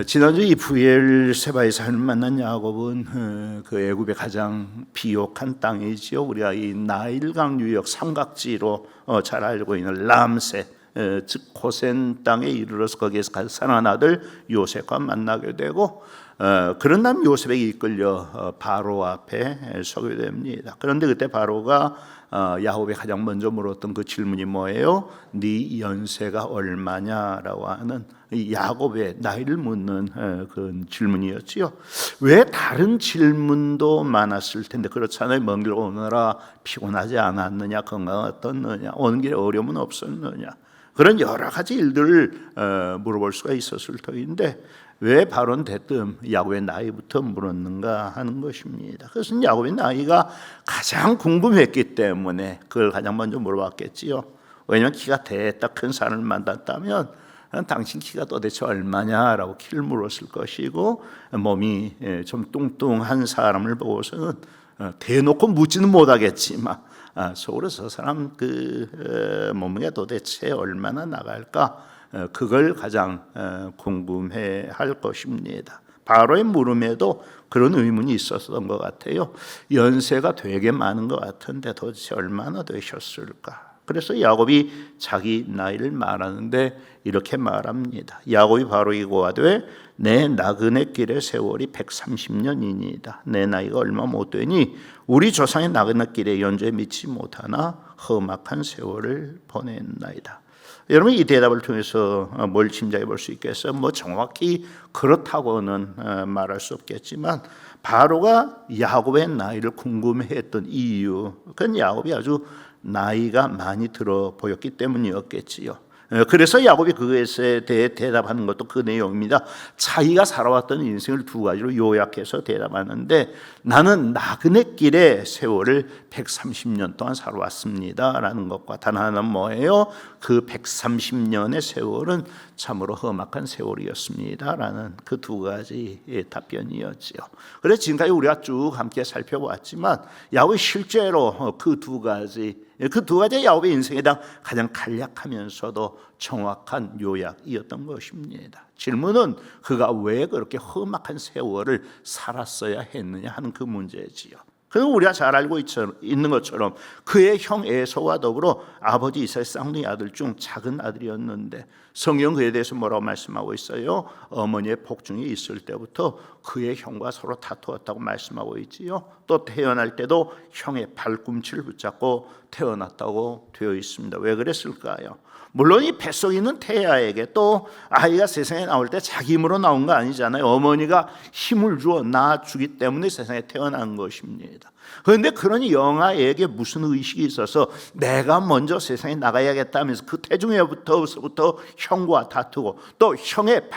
지난주 이 부엘세바의 삶을 만난 야곱은 그 애굽의 가장 비옥한 땅이지요. 우리가 이 나일강 유역 삼각지로 잘 알고 있는 람셋, 즉 고센 땅에 이르러서 거기에서 가서 사랑한 아들 요셉과 만나게 되고, 그런 남 요셉에게 이끌려 바로 앞에 서게 됩니다. 그런데 그때 바로가 야곱이 가장 먼저 물었던 그 질문이 뭐예요? 네 연세가 얼마냐라고 하는 야곱의 나이를 묻는 그 질문이었지요. 왜 다른 질문도 많았을 텐데 그렇잖아요. 먼 길 오느라 피곤하지 않았느냐, 건강 어떻느냐, 오는 길에 어려움은 없었느냐, 그런 여러 가지 일들을 물어볼 수가 있었을 터인데 왜 바로는 대뜸 야곱의 나이부터 물었는가 하는 것입니다. 그것은 야곱의 나이가 가장 궁금했기 때문에 그걸 가장 먼저 물어봤겠지요. 왜냐하면 키가 됐다 큰 사람을 만났다면 당신 키가 도대체 얼마냐라고 키를 물었을 것이고, 몸이 좀 뚱뚱한 사람을 보고서는 대놓고 묻지는 못하겠지만 속으로 저 사람 그 몸무게가 도대체 얼마나 나갈까, 그걸 가장 궁금해할 것입니다. 바로의 물음에도 그런 의문이 있었던 것 같아요. 연세가 되게 많은 것 같은데 도대체 얼마나 되셨을까? 그래서 야곱이 자기 나이를 말하는데 이렇게 말합니다. 야곱이 바로에게 고하되 내 나그네 길의 세월이 130년이니이다. 내 나이가 얼마 못 되니 우리 조상의 나그네 길에 연조에 미치지 못하나 험악한 세월을 보냈나이다. 여러분, 이 대답을 통해서 뭘 짐작해 볼 수 있겠어요? 정확히 그렇다고는 말할 수 없겠지만 바로가 야곱의 나이를 궁금해했던 이유, 그건 야곱이 아주 나이가 많이 들어 보였기 때문이었겠지요. 그래서 야곱이 그것에 대해 대답하는 것도 그 내용입니다. 자기가 살아왔던 인생을 두 가지로 요약해서 대답하는데, 나는 나그네 길의 세월을 130년 동안 살아왔습니다 라는 것과 단 하나는 뭐예요? 그 130년의 세월은 참으로 험악한 세월이었습니다 라는 그 두 가지 답변이었지요. 그래서 지금까지 우리가 쭉 함께 살펴보았지만 야곱이 실제로 그 두 가지 야곱의 인생에 대한 가장 간략하면서도 정확한 요약이었던 것입니다. 질문은 그가 왜 그렇게 험악한 세월을 살았어야 했느냐 하는 그 문제지요. 그는 우리가 잘 알고 있는 것처럼 그의 형 에서와 더불어 아버지 이삭의 쌍둥이 아들 중 작은 아들이었는데, 성경 그에 대해서 뭐라고 말씀하고 있어요? 어머니의 복중이 있을 때부터 그의 형과 서로 다투었다고 말씀하고 있지요. 또 태어날 때도 형의 발꿈치를 붙잡고 태어났다고 되어 있습니다. 왜 그랬을까요? 물론 이 뱃속에 있는 태아에게 또 아이가 세상에 나올 때 자기 힘으로 나온 거 아니잖아요. 어머니가 힘을 주어 낳아주기 때문에 세상에 태어난 것입니다. 그런데 그러니 영아에게 무슨 의식이 있어서 내가 먼저 세상에 나가야겠다면서 그 태중에부터 형과 다투고 또 형의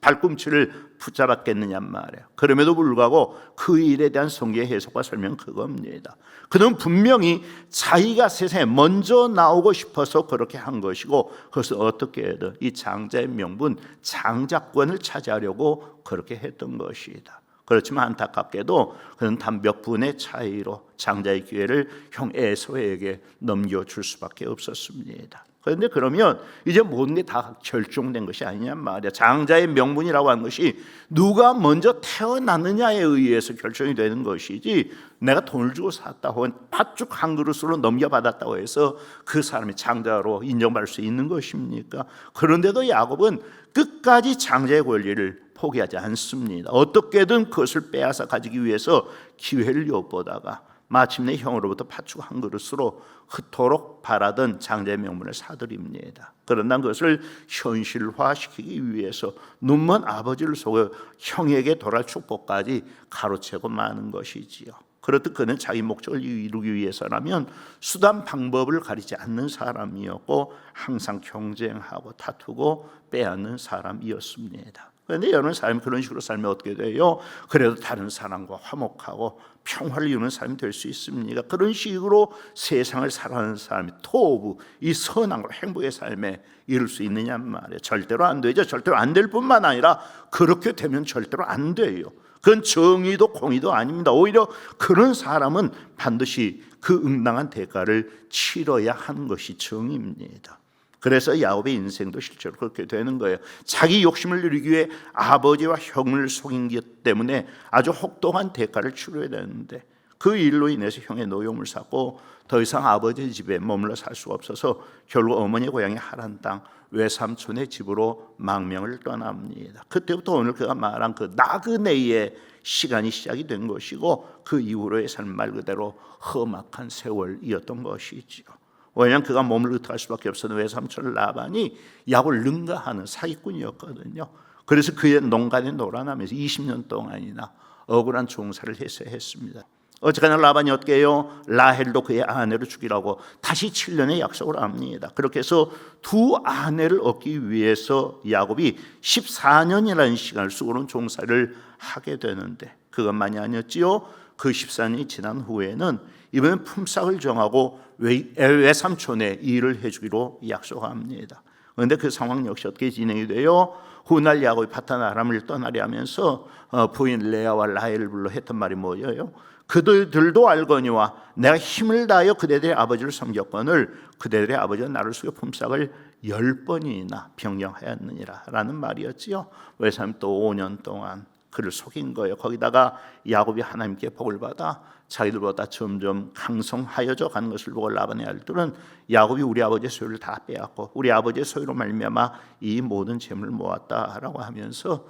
발꿈치를 붙잡았겠느냐 말이에요. 그럼에도 불구하고 그 일에 대한 성경의 해석과 설명은 그겁니다. 그는 분명히 자기가 세상에 먼저 나오고 싶어서 그렇게 한 것이고, 그것을 어떻게든 이 장자의 명분 장자권을 차지하려고 그렇게 했던 것이다. 그렇지만 안타깝게도 그는 단 몇 분의 차이로 장자의 기회를 형 에서에게 넘겨줄 수밖에 없었습니다. 그런데 그러면 이제 모든 게 다 결정된 것이 아니냐 말이야. 장자의 명분이라고 하는 것이 누가 먼저 태어났느냐에 의해서 결정이 되는 것이지, 내가 돈을 주고 샀다고 팥죽 한 그릇으로 넘겨받았다고 해서 그 사람이 장자로 인정받을 수 있는 것입니까? 그런데도 야곱은 끝까지 장자의 권리를 포기하지 않습니다. 어떻게든 그것을 빼앗아 가지기 위해서 기회를 엿보다가 마침내 형으로부터 팥죽 한 그릇으로 그토록 바라던 장자의 명분을 사들입니다. 그러나 그것을 현실화시키기 위해서 눈먼 아버지를 속여 형에게 돌아올 축복까지 가로채고 마는 것이지요. 그렇듯 그는 자기 목적을 이루기 위해서라면 수단 방법을 가리지 않는 사람이었고, 항상 경쟁하고 다투고 빼앗는 사람이었습니다. 그런데 여러분, 삶이 그런 식으로 살면 어떻게 돼요? 그래도 다른 사람과 화목하고 평화를 이루는 사람이 될 수 있습니까? 그런 식으로 세상을 살아가는 사람이 토부, 이 선함과 행복의 삶에 이룰 수 있느냐 말이에요. 절대로 안 되죠. 절대로 안 될 뿐만 아니라 그렇게 되면 절대로 안 돼요. 그건 정의도 공의도 아닙니다. 오히려 그런 사람은 반드시 그 응당한 대가를 치러야 하는 것이 정의입니다. 그래서 야곱의 인생도 실제로 그렇게 되는 거예요. 자기 욕심을 누리기 위해 아버지와 형을 속인 것 때문에 아주 혹독한 대가를 치러야 되는데 그 일로 인해서 형의 노여움을 사고 더 이상 아버지 집에 머물러 살 수가 없어서 결국 어머니 고향의 하란 땅 외삼촌의 집으로 망명을 떠납니다. 그때부터 오늘 그가 말한 그 나그네의 시간이 시작이 된 것이고 그 이후로의 삶 말 그대로 험악한 세월이었던 것이지요. 왜냐하면 그가 몸을 의탁할 수밖에 없었던 외삼촌 라반이 야곱을 능가하는 사기꾼이었거든요. 그래서 그의 농간에 놀아나면서 20년 동안이나 억울한 종사를 했습니다. 어쨌거나 라반이 어떻게 해요? 라헬도 그의 아내를 죽이라고 다시 7년의 약속을 합니다. 그렇게 해서 두 아내를 얻기 위해서 야곱이 14년이라는 시간을 쓰고는 종사를 하게 되는데 그것만이 아니었지요. 그 14년이 지난 후에는 이번엔 품삯을 정하고 외삼촌의 일을 해주기로 약속합니다. 그런데 그 상황 역시 어떻게 진행이 돼요? 훗날 야곱이 파단 아람을 떠나려 하면서 부인 레아와 라헬을 불러 했던 말이 뭐예요? 그들도 알거니와 내가 힘을 다하여 그대들의 아버지를 섬겼거늘 그대들의 아버지가 나를 속여 품삯을 10번이나 변경하였느니라 라는 말이었지요. 외삼 또 5년 동안 그를 속인 거예요. 거기다가 야곱이 하나님께 복을 받아 자기들보다 점점 강성하여져 가는 것을 보고 라반의 아들들은 야곱이 우리 아버지의 소유를 다 빼앗고 우리 아버지의 소유로 말미암아 이 모든 재물을 모았다라고 하면서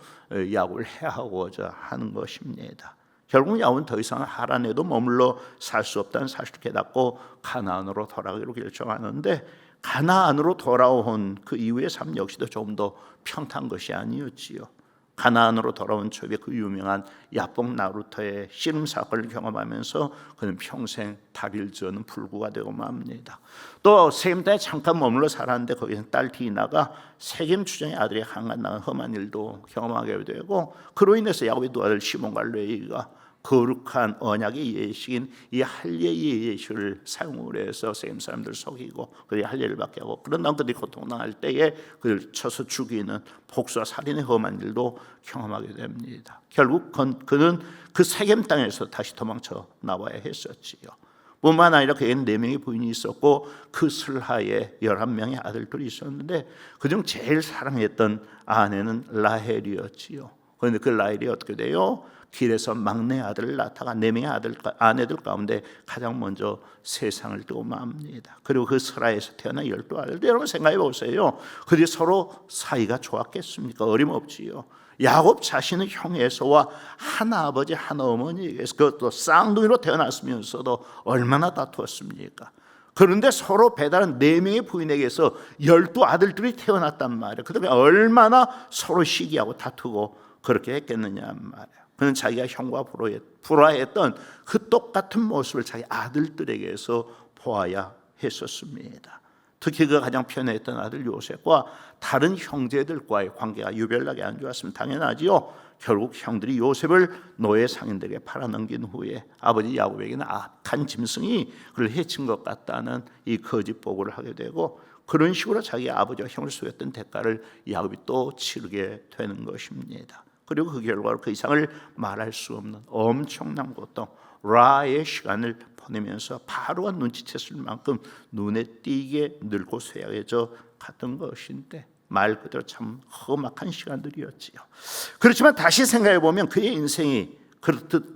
야곱을 해하고자 하는 것입니다. 결국 야곱은 더 이상 하란에도 머물러 살 수 없다는 사실을 깨닫고 가나안으로 돌아가기로 결정하는데 가나안으로 돌아온 그 이후의 삶 역시도 조금 더 평탄한 것이 아니었지요. 가나안으로 돌아온 초에 그 유명한 야복 나루터의 씨름 사건을 경험하면서 그는 평생 다리를 저는 불구가 되고 맙니다. 또 세겜 땅에 잠깐 머물러 살았는데 거기서 딸 디나가 세겜 추장의 아들이 항간 나간 험한 일도 경험하게 되고 그로 인해서 야곱의 두 아들 시몬과 레위가 거룩한 언약의 예식인 이 할례의 예식을 사용을 해서 세겜 사람들을 속이고 그들이 할례를 받게 하고 그런 다음 그들이 고통당할 때에 그를 쳐서 죽이는 복수와 살인의 험한 일도 경험하게 됩니다. 결국 그는 그 세겜 땅에서 다시 도망쳐 나와야 했었지요. 뿐만 아니라 그에는 4명의 부인이 있었고 그 슬하에 11명의 아들들이 있었는데 그중 제일 사랑했던 아내는 라헬이었지요. 그런데 그 라헬이 어떻게 돼요? 길에서 막내 아들을 낳다가 4명의 아내들 가운데 가장 먼저 세상을 뜨고 맙니다. 그리고 그 슬하에서 태어난 12아들 여러분 생각해 보세요. 그들이 서로 사이가 좋았겠습니까? 어림없지요. 야곱 자신은 형 에서와 한 아버지 한 어머니에게서 그것도 쌍둥이로 태어났으면서도 얼마나 다투었습니까? 그런데 서로 배달한 4명의 부인에게서 12아들들이 태어났단 말이에요. 그다음에 얼마나 서로 시기하고 다투고 그렇게 했겠느냐 말이에요. 그는 자기가 형과 불화했던 그 똑같은 모습을 자기 아들들에게서 보아야 했었습니다. 특히 그가 가장 편애했던 아들 요셉과 다른 형제들과의 관계가 유별나게 안 좋았으면 당연하지요. 결국 형들이 요셉을 노예 상인들에게 팔아넘긴 후에 아버지 야곱에게는 악한 짐승이 그를 해친 것 같다는 이 거짓 보고를 하게 되고 그런 식으로 자기 아버지와 형을 속였던 대가를 야곱이 또 치르게 되는 것입니다. 그리고 그 결과로 그 이상을 말할 수 없는 엄청난 고통, 라의 시간을 보내면서 바로가 눈치챘을 만큼 눈에 띄게 늙고 쇠약해져 갔던 것인데 말 그대로 참 험악한 시간들이었지요. 그렇지만 다시 생각해 보면 그의 인생이 그렇듯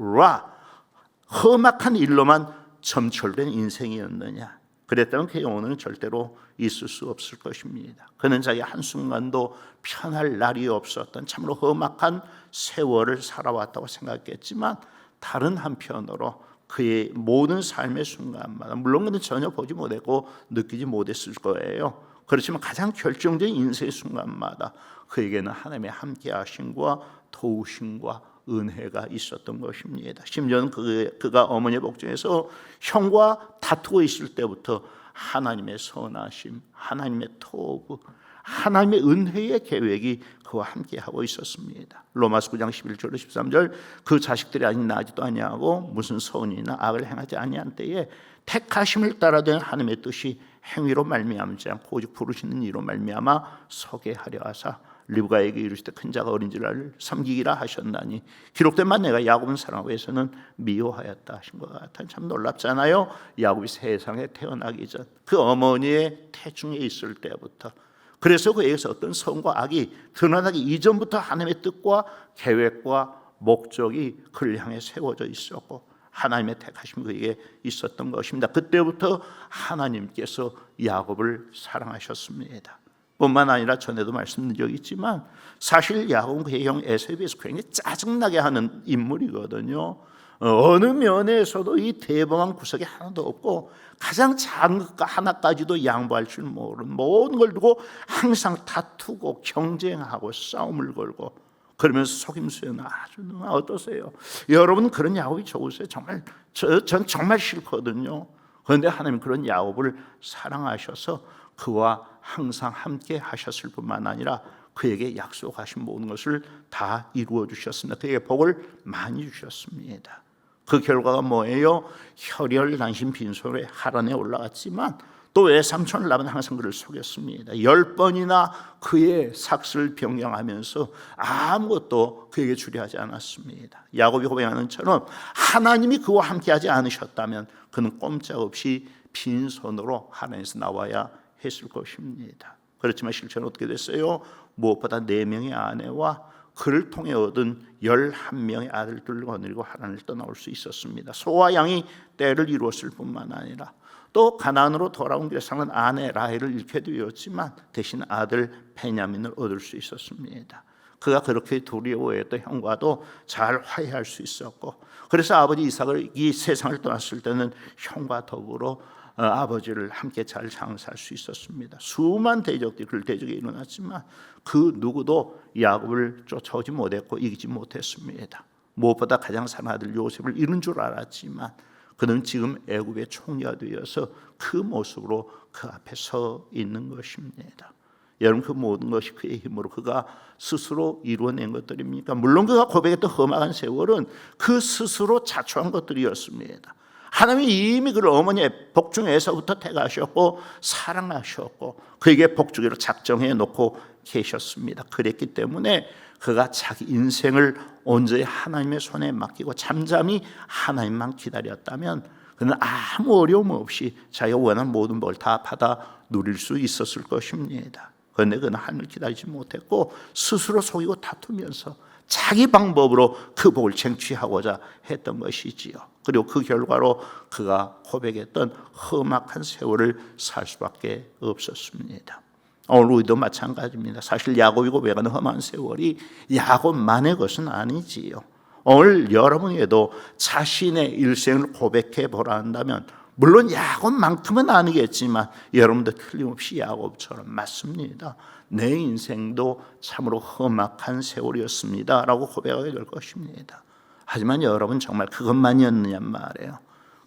험악한 일로만 점철된 인생이었느냐? 그랬다면 그의 영혼은 절대로 있을 수 없을 것입니다. 그는 자기 한순간도 편할 날이 없었던 참으로 험악한 세월을 살아왔다고 생각했지만 다른 한편으로 그의 모든 삶의 순간마다 물론 그는 전혀 보지 못했고 느끼지 못했을 거예요. 그렇지만 가장 결정적인 인생의 순간마다 그에게는 하나님의 함께하심과 도우심과 은혜가 있었던 것입니다. 심지어는 그가 어머니의 복중에서 형과 다투고 있을 때부터 하나님의 선하심, 하나님의 토부, 하나님의 은혜의 계획이 그와 함께하고 있었습니다. 로마서 9장 11절 13절 그 자식들이 아직 나지도 아니하고 무슨 선이나 악을 행하지 아니한 때에 택하심을 따라 된 하나님의 뜻이 행위로 말미암지 않고 오직 부르시는 이로 말미암아 서게 하려 하사 리브가에게 이르시되 큰 자가 어린 자를 섬기기라 하셨나니 기록된 바 내가 야곱은 사랑하고 에서는 미워하였다 하신 것 같아요. 참 놀랍잖아요. 야곱이 세상에 태어나기 전 그 어머니의 태중에 있을 때부터, 그래서 그에게서 어떤 선과 악이 드러나기 이전부터 하나님의 뜻과 계획과 목적이 그를 향해 세워져 있었고 하나님의 택하심이 그에게 있었던 것입니다. 그때부터 하나님께서 야곱을 사랑하셨습니다. 뿐만 아니라 전에도 말씀드린 적이 있지만 사실 야곱은 그의 형 에서에 비해서 굉장히 짜증나게 하는 인물이거든요. 어느 면에서도 이 대범한 구석이 하나도 없고 가장 작은 것 하나까지도 양보할 줄 모르는, 모든 걸 두고 항상 다투고 경쟁하고 싸움을 걸고 그러면서 속임수에는 아주 어떠세요? 여러분 그런 야곱이 좋으세요? 정말 전 정말 싫거든요. 그런데 하나님 그런 야곱을 사랑하셔서 그와 항상 함께 하셨을 뿐만 아니라 그에게 약속하신 모든 것을 다 이루어 주셨습니다. 그에게 복을 많이 주셨습니다. 그 결과가 뭐예요? 혈혈단신 빈손에 하란에 올라갔지만 또 외삼촌을 낳으면 항상 그를 속였습니다. 10번이나 그의 삭슬 변경하면서 아무것도 그에게 주려하지 않았습니다. 야곱이 고백하는 처럼 하나님이 그와 함께하지 않으셨다면 그는 꼼짝없이 빈손으로 하나님에서 나와야 했을 것입니다. 그렇지만 실제는 어떻게 됐어요? 무엇보다 4명의 아내와 그를 통해 얻은 11명의 아들들을 거느리고 하란을 떠나올 수 있었습니다. 소와 양이 때를 이루었을 뿐만 아니라 또 가나안으로 돌아온 길에 상은 아내 라헬을 잃게 되었지만 대신 아들 베냐민을 얻을 수 있었습니다. 그가 그렇게 두려워했던 형과도 잘 화해할 수 있었고, 그래서 아버지 이삭을 이 세상을 떠났을 때는 형과 더불어 아버지를 함께 잘 장사할 수 있었습니다. 수많은 대적들이 그를 대적에 일어났지만 그 누구도 야곱을 쫓아오지 못했고 이기지 못했습니다. 무엇보다 가장 사랑하는 아들 요셉을 잃은 줄 알았지만 그는 지금 애굽의 총리가 되어서 그 모습으로 그 앞에 서 있는 것입니다. 여러분 그 모든 것이 그의 힘으로 그가 스스로 이루어낸 것들입니까? 물론 그가 고백했던 험악한 세월은 그 스스로 자초한 것들이었습니다. 하나님이 이미 그를 어머니의 복중에서부터 택하셨고 사랑하셨고 그에게 복주기로 작정해 놓고 계셨습니다. 그랬기 때문에 그가 자기 인생을 온전히 하나님의 손에 맡기고 잠잠히 하나님만 기다렸다면 그는 아무 어려움 없이 자기가 원하는 모든 걸 다 받아 누릴 수 있었을 것입니다. 그런데 그는 하나님을 기다리지 못했고 스스로 속이고 다투면서 자기 방법으로 그 복을 쟁취하고자 했던 것이지요. 그리고 그 결과로 그가 고백했던 험악한 세월을 살 수밖에 없었습니다. 오늘 우리도 마찬가지입니다. 사실 야곱이 고백하는 험한 세월이 야곱만의 것은 아니지요. 오늘 여러분에도 자신의 일생을 고백해 보라 한다면 물론 야곱만큼은 아니겠지만 여러분도 틀림없이 야곱처럼 맞습니다. 내 인생도 참으로 험악한 세월이었습니다 라고 고백하게 될 것입니다. 하지만 여러분 정말 그것만이었느냐 말이에요.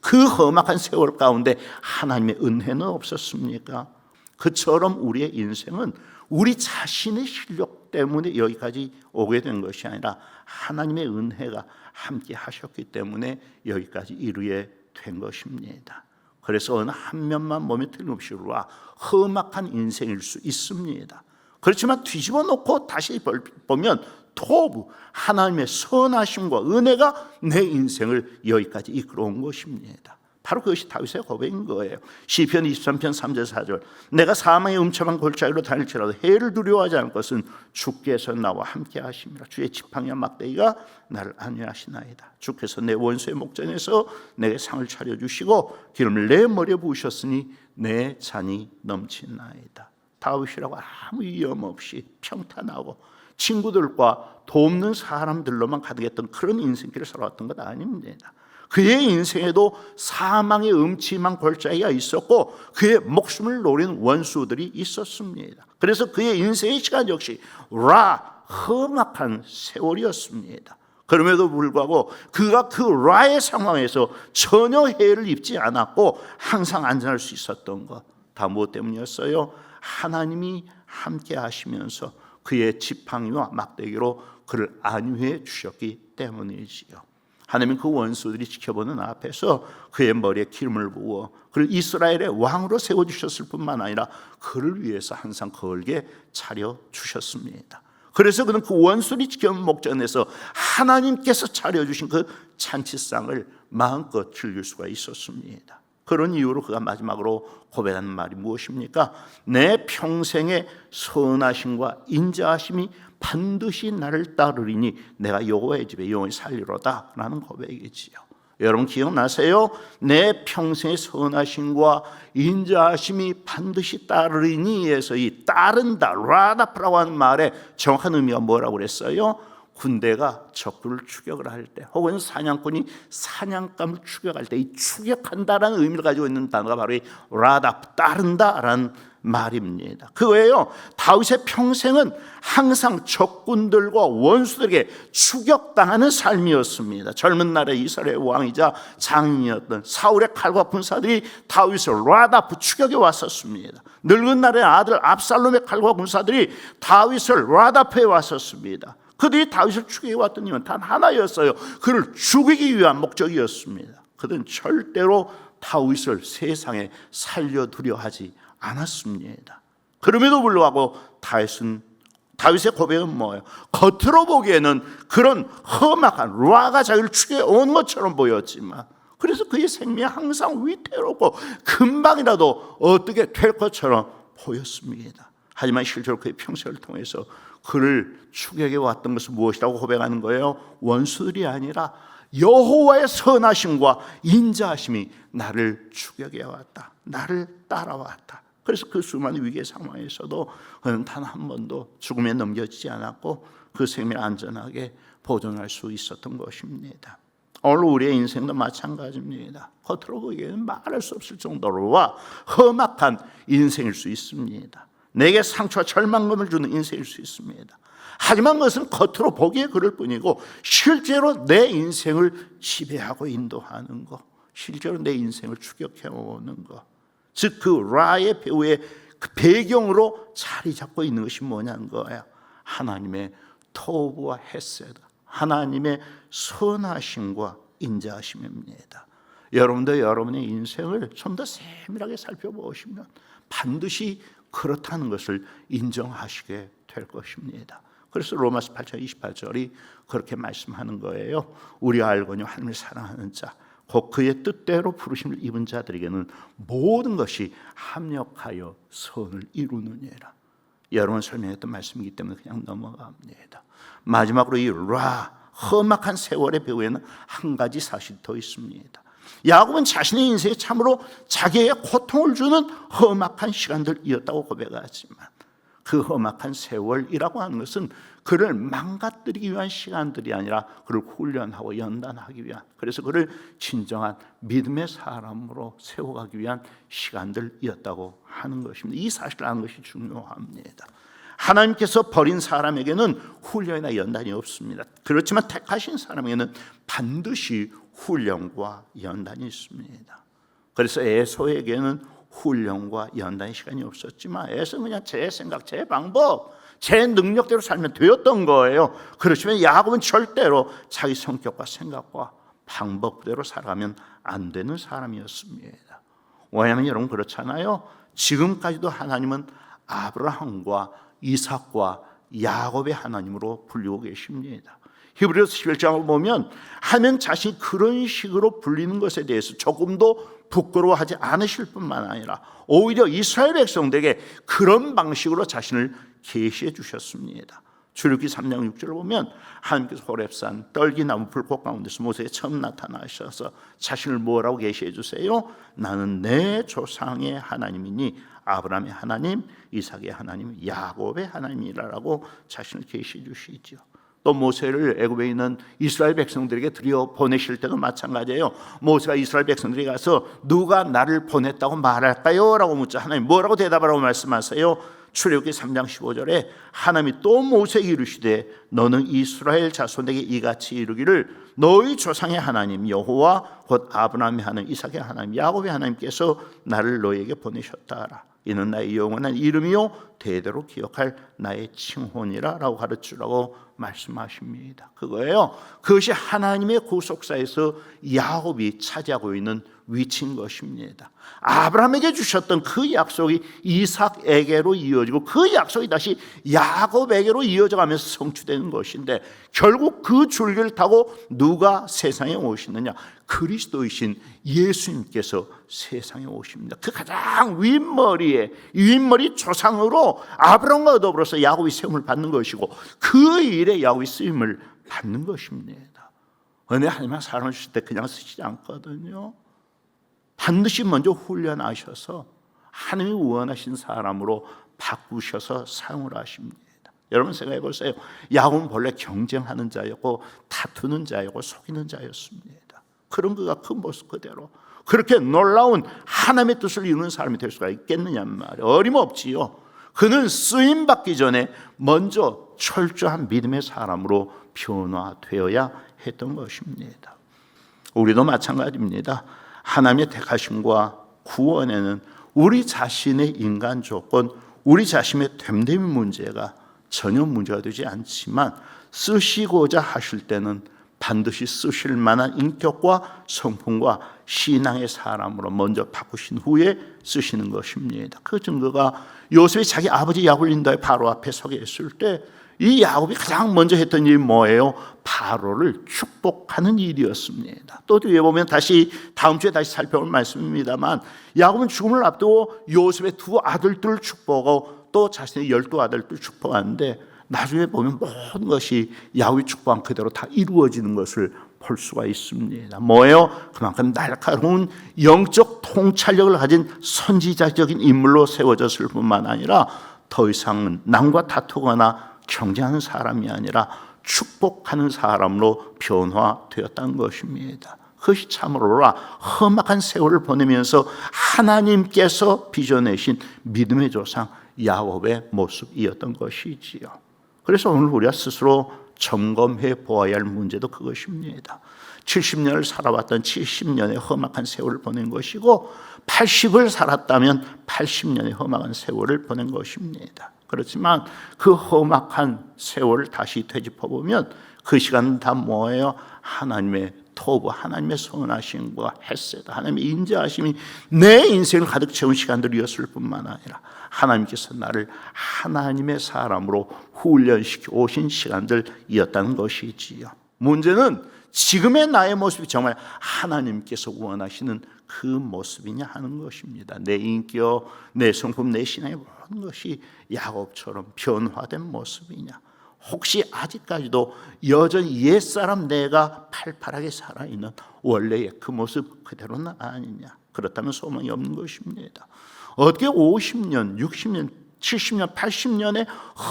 그 험악한 세월 가운데 하나님의 은혜는 없었습니까? 그처럼 우리의 인생은 우리 자신의 실력 때문에 여기까지 오게 된 것이 아니라 하나님의 은혜가 함께 하셨기 때문에 여기까지 이르게 된 것입니다. 그래서 어느 한 면만 보면 틀림없이 우리가 험악한 인생일 수 있습니다. 그렇지만 뒤집어 놓고 다시 보면 토부 하나님의 선하심과 은혜가 내 인생을 여기까지 이끌어온 것입니다. 바로 그것이 다윗의 고백인 거예요. 시편 23편 3절 4절 내가 사망의 음침한 골짜기로 다닐지라도 해를 두려워하지 않을 것은 주께서 나와 함께 하심이라. 주의 지팡이와 막대기가 나를 안위하시나이다. 주께서 내 원수의 목전에서 내게 상을 차려주시고 기름을 내 머리에 부으셨으니 내 잔이 넘치나이다. 다윗이라고 아무 위험 없이 평탄하고 친구들과 돕는 사람들로만 가득했던 그런 인생길을 살아왔던 것 아닙니다. 그의 인생에도 사망의 음침한 골짜기가 있었고 그의 목숨을 노린 원수들이 있었습니다. 그래서 그의 인생의 시간 역시 험악한 세월이었습니다. 그럼에도 불구하고 그가 그 라의 상황에서 전혀 해를 입지 않았고 항상 안전할 수 있었던 것 다 무엇 때문이었어요? 하나님이 함께 하시면서 그의 지팡이와 막대기로 그를 안위해 주셨기 때문이지요. 하나님은 그 원수들이 지켜보는 앞에서 그의 머리에 기름을 부어 그를 이스라엘의 왕으로 세워주셨을 뿐만 아니라 그를 위해서 항상 걸게 차려주셨습니다. 그래서 그는 그 원수를 지켜온 목전에서 하나님께서 차려주신 그 잔치상을 마음껏 즐길 수가 있었습니다. 그런 이유로 그가 마지막으로 고백하는 말이 무엇입니까? 내 평생의 선하심과 인자하심이 반드시 나를 따르리니 내가 여호와의 집에 영원히 살리로다 라는 고백이지요. 여러분 기억나세요? 내 평생의 선하심과 인자하심이 반드시 따르리니에서 이 따른다, 라다프라고 하는 말의 정확한 의미가 뭐라고 그랬어요? 군대가 적군을 추격을 할 때, 혹은 사냥꾼이 사냥감을 추격할 때 이 추격한다라는 의미를 가지고 있는 단어가 바로 이 라다프, 따른다라는 말입니다. 그거예요. 다윗의 평생은 항상 적군들과 원수들에게 추격당하는 삶이었습니다. 젊은 날의 이스라엘 왕이자 장인이었던 사울의 칼과 군사들이 다윗을 라다프 추격해 왔었습니다. 늙은 날의 아들 압살롬의 칼과 군사들이 다윗을 라다프에 왔었습니다. 그들이 다윗을 추격해 왔던 이유는 단 하나였어요. 그를 죽이기 위한 목적이었습니다. 그들은 절대로 다윗을 세상에 살려두려 하지 않았습니다. 그럼에도 불구하고 다윗의 고백은 뭐예요? 겉으로 보기에는 그런 험악한 라가 자기를 추격해 온 것처럼 보였지만, 그래서 그의 생명이 항상 위태롭고 금방이라도 어떻게 될 것처럼 보였습니다. 하지만 실제로 그의 평생을 통해서 그를 추격해 왔던 것은 무엇이라고 고백하는 거예요? 원수들이 아니라 여호와의 선하심과 인자하심이 나를 추격해 왔다, 나를 따라왔다. 그래서 그 수많은 위기의 상황에서도 그는 단 한 번도 죽음에 넘겨지지 않았고 그 생명을 안전하게 보존할 수 있었던 것입니다. 오늘 우리의 인생도 마찬가지입니다. 겉으로 보기에는 말할 수 없을 정도로와 험악한 인생일 수 있습니다. 내게 상처와 절망감을 주는 인생일 수 있습니다. 하지만 그것은 겉으로 보기에 그럴 뿐이고 실제로 내 인생을 지배하고 인도하는 것, 실제로 내 인생을 추격해오는 것, 즉 그 라의 배후의 그 배경으로 자리 잡고 있는 것이 뭐냐는 거예요. 하나님의 토부와 헤세드, 하나님의 선하심과 인자하심입니다. 여러분도 여러분의 인생을 좀 더 세밀하게 살펴보시면 반드시 그렇다는 것을 인정하시게 될 것입니다. 그래서 로마서 8장 28절이 그렇게 말씀하는 거예요. 우리가 알거니 하나님을 사랑하는 자, 곧 그의 뜻대로 부르심을 입은 자들에게는 모든 것이 합력하여 선을 이루느니라. 여러분 설명했던 말씀이기 때문에 그냥 넘어갑니다. 마지막으로 이 험악한 세월의 배후에는 한 가지 사실이 더 있습니다. 야곱은 자신의 인생에 참으로 자기의 고통을 주는 험악한 시간들이었다고 고백하지만 그 험악한 세월이라고 하는 것은 그를 망가뜨리기 위한 시간들이 아니라 그를 훈련하고 연단하기 위한, 그래서 그를 진정한 믿음의 사람으로 세워가기 위한 시간들이었다고 하는 것입니다. 이 사실을 아는 것이 중요합니다. 하나님께서 버린 사람에게는 훈련이나 연단이 없습니다. 그렇지만 택하신 사람에게는 반드시 훈련과 연단이 있습니다. 그래서 에서에게는 훈련과 연단의 시간이 없었지만 에서는 그냥 제 생각, 제 방법, 제 능력대로 살면 되었던 거예요. 그렇지만 야곱은 절대로 자기 성격과 생각과 방법대로 살아가면 안 되는 사람이었습니다. 왜냐하면 여러분 그렇잖아요. 지금까지도 하나님은 아브라함과 이삭과 야곱의 하나님으로 불리고 계십니다. 히브리서 11장을 보면 하나님 자신이 그런 식으로 불리는 것에 대해서 조금도 부끄러워하지 않으실 뿐만 아니라 오히려 이스라엘 백성들에게 그런 방식으로 자신을 계시해 주셨습니다. 출애굽기 3장 6절을 보면 하나님께서 호렙산 떨기나무 불꽃 가운데서 모세에게 처음 나타나셔서 자신을 뭐라고 계시해 주세요? 나는 내 조상의 하나님이니 아브라함의 하나님, 이삭의 하나님, 야곱의 하나님이라고 자신을 계시해 주시죠. 또 모세를 애굽에 있는 이스라엘 백성들에게 들여 보내실 때도 마찬가지예요. 모세가 이스라엘 백성들에게 가서 누가 나를 보냈다고 말할까요? 라고 묻자 하나님 뭐라고 대답하라고 말씀하세요? 출애굽기 3장 15절에 하나님이 또 모세에게 이르시되 너는 이스라엘 자손에게 이같이 이르기를 너희 조상의 하나님 여호와 곧 아브라함의 하나님, 이삭의 하나님, 야곱의 하나님께서 나를 너희에게 보내셨다 하라. 이는 나의 영원한 이름이요 대대로 기억할 나의 칭혼이라 라고 가르치라고 말씀하십니다. 그거예요. 그것이 하나님의 구속사에서 야곱이 차지하고 있는 위치인 것입니다. 아브라함에게 주셨던 그 약속이 이삭에게로 이어지고 그 약속이 다시 야곱에게로 이어져가면서 성취되는 것인데, 결국 그 줄기를 타고 누가 세상에 오시느냐? 그리스도이신 예수님께서 세상에 오십니다. 그 가장 윗머리 조상으로 아브라함과 더불어서 야곱이 세움을 받는 것이고, 그 일에 야곱이 쓰임을 받는 것입니다. 은혜 하나님은 사람을 쓰실 때 그냥 쓰시지 않거든요. 반드시 먼저 훈련하셔서 하나님이 원하신 사람으로 바꾸셔서 사용을 하십니다. 여러분 생각해 보세요. 야곱은 본래 경쟁하는 자였고 다투는 자였고 속이는 자였습니다. 그런 그가 그 모습 그대로 그렇게 놀라운 하나님의 뜻을 이루는 사람이 될 수가 있겠느냐 말이에요. 어림없지요. 그는 쓰임받기 전에 먼저 철저한 믿음의 사람으로 변화되어야 했던 것입니다. 우리도 마찬가지입니다. 하나님의 택하심과 구원에는 우리 자신의 인간 조건, 우리 자신의 됨됨이 문제가 전혀 문제가 되지 않지만, 쓰시고자 하실 때는 반드시 쓰실 만한 인격과 성품과 신앙의 사람으로 먼저 바꾸신 후에 쓰시는 것입니다. 그 증거가 요셉이 자기 아버지 야굴린다의 바로 앞에 서게 했을 때 이 야곱이 가장 먼저 했던 일이 뭐예요? 바로를 축복하는 일이었습니다. 또 뒤에 보면 다음 주에 다시 살펴볼 말씀입니다만, 야곱은 죽음을 앞두고 요셉의 두 아들들을 축복하고 또 자신의 12아들들을 축복하는데, 나중에 보면 모든 것이 야곱이 축복한 그대로 다 이루어지는 것을 볼 수가 있습니다. 뭐예요? 그만큼 날카로운 영적 통찰력을 가진 선지자적인 인물로 세워졌을 뿐만 아니라 더 이상은 남과 다투거나 경쟁하는 사람이 아니라 축복하는 사람으로 변화되었다는 것입니다. 그것이 참으로라 험악한 세월을 보내면서 하나님께서 빚어내신 믿음의 조상 야곱의 모습이었던 것이지요. 그래서 오늘 우리가 스스로 점검해 보아야 할 문제도 그것입니다. 70년을 살아왔던 70년의 험악한 세월을 보낸 것이고, 80을 살았다면 80년의 험악한 세월을 보낸 것입니다. 그렇지만 그 험악한 세월을 다시 되짚어보면 그 시간은 다 뭐예요? 하나님의 토부, 하나님의 선하심과 헤세드, 하나님의 인자하심이 내 인생을 가득 채운 시간들이었을 뿐만 아니라 하나님께서 나를 하나님의 사람으로 훈련시켜 오신 시간들이었다는 것이지요. 문제는 지금의 나의 모습이 정말 하나님께서 원하시는 그 모습이냐 하는 것입니다. 내 인격, 내 성품, 내 신앙의 모든 것이 야곱처럼 변화된 모습이냐, 혹시 아직까지도 여전히 옛사람 내가 팔팔하게 살아있는 원래의 그 모습 그대로는 아니냐. 그렇다면 소망이 없는 것입니다. 어떻게 50년, 60년, 70년, 80년의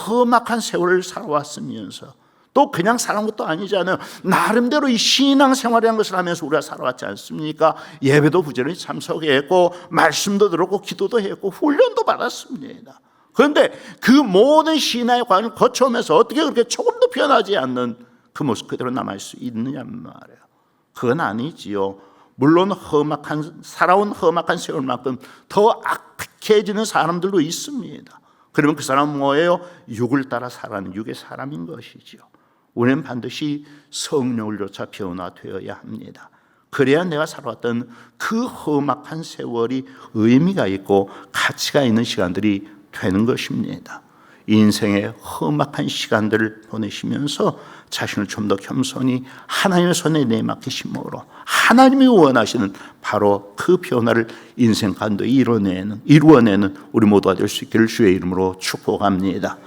험악한 세월을 살아왔으면서 또 그냥 살아온 것도 아니잖아요. 나름대로 이 신앙생활이라는 것을 하면서 우리가 살아왔지 않습니까? 예배도 부지런히 참석했고 말씀도 들었고 기도도 했고 훈련도 받았습니다. 그런데 그 모든 신앙의 과정을 거쳐오면서 어떻게 그렇게 조금도 변하지 않는 그 모습 그대로 남을 수 있느냐 말이에요. 그건 아니지요. 물론 살아온 험악한 세월만큼 더 악해지는 사람들도 있습니다. 그러면 그 사람은 뭐예요? 육을 따라 살아가는 육의 사람인 것이죠. 우리는 반드시 성령을 쫓아 변화되어야 합니다. 그래야 내가 살아왔던 그 험악한 세월이 의미가 있고 가치가 있는 시간들이 되는 것입니다. 인생의 험악한 시간들을 보내시면서 자신을 좀 더 겸손히 하나님의 손에 내맡기심으로 하나님이 원하시는 바로 그 변화를 인생 가운데 이루어내는 우리 모두가 될 수 있기를 주의 이름으로 축복합니다.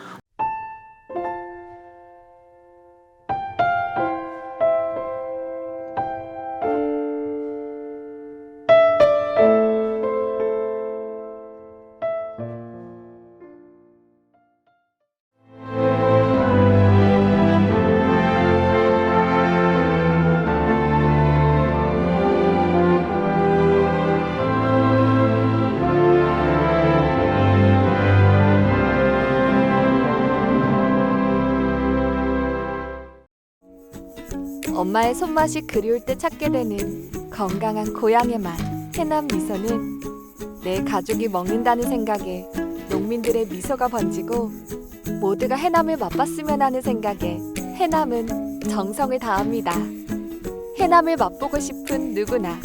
엄마의 손맛이 그리울 때 찾게 되는 건강한 고향의 맛. 해남 미소는 내 가족이 먹는다는 생각에 농민들의 미소가 번지고 모두가 해남을 맛봤으면 하는 생각에 해남은 정성을 다합니다. 해남을 맛보고 싶은 누구나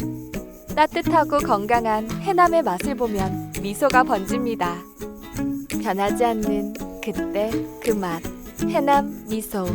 따뜻하고 건강한 해남의 맛을 보면 미소가 번집니다. 변하지 않는 그때 그 맛, 해남 미소.